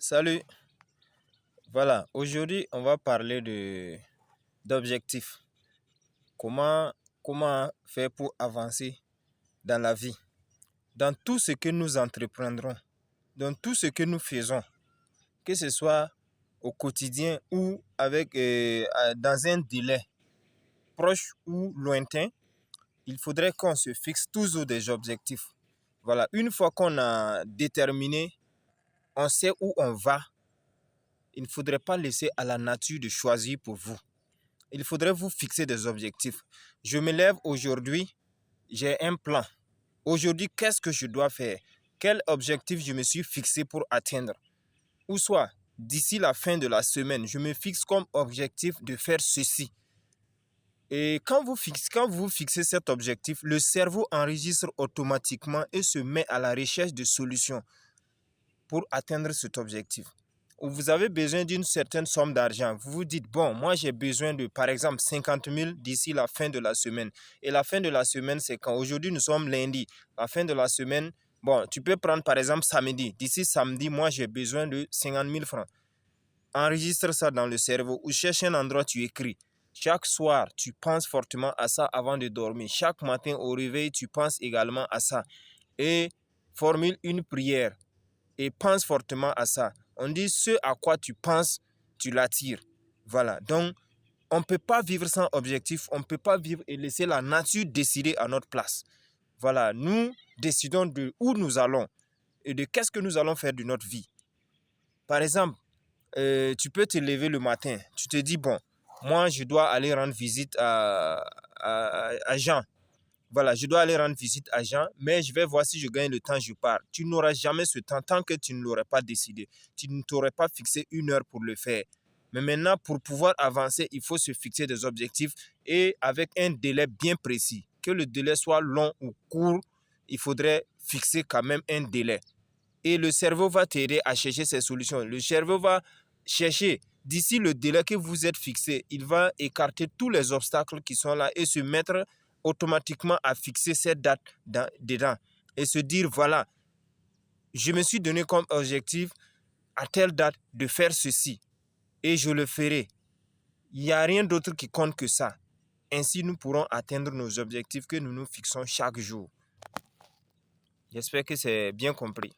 Salut, voilà, aujourd'hui on va parler d'objectifs. Comment, comment faire pour avancer dans la vie, dans tout ce que nous entreprendrons, dans tout ce que nous faisons, que ce soit au quotidien ou dans un délai proche ou lointain, il faudrait qu'on se fixe toujours des objectifs. Voilà, une fois qu'on a déterminé, on sait où on va, il ne faudrait pas laisser à la nature de choisir pour vous. Il faudrait vous fixer des objectifs. Je me lève aujourd'hui, j'ai un plan. Aujourd'hui, qu'est-ce que je dois faire? Quel objectif je me suis fixé pour atteindre? Ou soit, d'ici la fin de la semaine, je me fixe comme objectif de faire ceci. Et quand vous fixez cet objectif, le cerveau enregistre automatiquement et se met à la recherche de solutions pour atteindre cet objectif. Vous avez besoin d'une certaine somme d'argent. Vous vous dites, bon, moi j'ai besoin de, par exemple, 50 000 d'ici la fin de la semaine. Et la fin de la semaine, c'est quand? Aujourd'hui, nous sommes lundi. La fin de la semaine, bon, tu peux prendre par exemple samedi. D'ici samedi, moi j'ai besoin de 50 000 francs. Enregistre ça dans le cerveau ou cherche un endroit, tu écris. Chaque soir, tu penses fortement à ça avant de dormir. Chaque matin au réveil, tu penses également à ça. Et formule une prière et pense fortement à ça. On dit ce à quoi tu penses, tu l'attires. Voilà. Donc, on ne peut pas vivre sans objectif. On ne peut pas vivre et laisser la nature décider à notre place. Voilà. Nous décidons de où nous allons et de qu'est-ce que nous allons faire de notre vie. Par exemple, tu peux te lever le matin. Tu te dis, bon, moi, je dois aller rendre visite à Jean. Voilà, je dois aller rendre visite à Jean, mais je vais voir si je gagne le temps, je pars. Tu n'auras jamais ce temps tant que tu ne l'aurais pas décidé. Tu ne t'aurais pas fixé une heure pour le faire. Mais maintenant, pour pouvoir avancer, il faut se fixer des objectifs et avec un délai bien précis. Que le délai soit long ou court, il faudrait fixer quand même un délai. Et le cerveau va t'aider à chercher ces solutions. Le cerveau va chercher, d'ici le délai que vous êtes fixé, il va écarter tous les obstacles qui sont là et se mettre automatiquement à fixer cette date dedans. Et se dire, voilà, je me suis donné comme objectif à telle date de faire ceci. Et je le ferai. Il n'y a rien d'autre qui compte que ça. Ainsi, nous pourrons atteindre nos objectifs que nous nous fixons chaque jour. J'espère que c'est bien compris.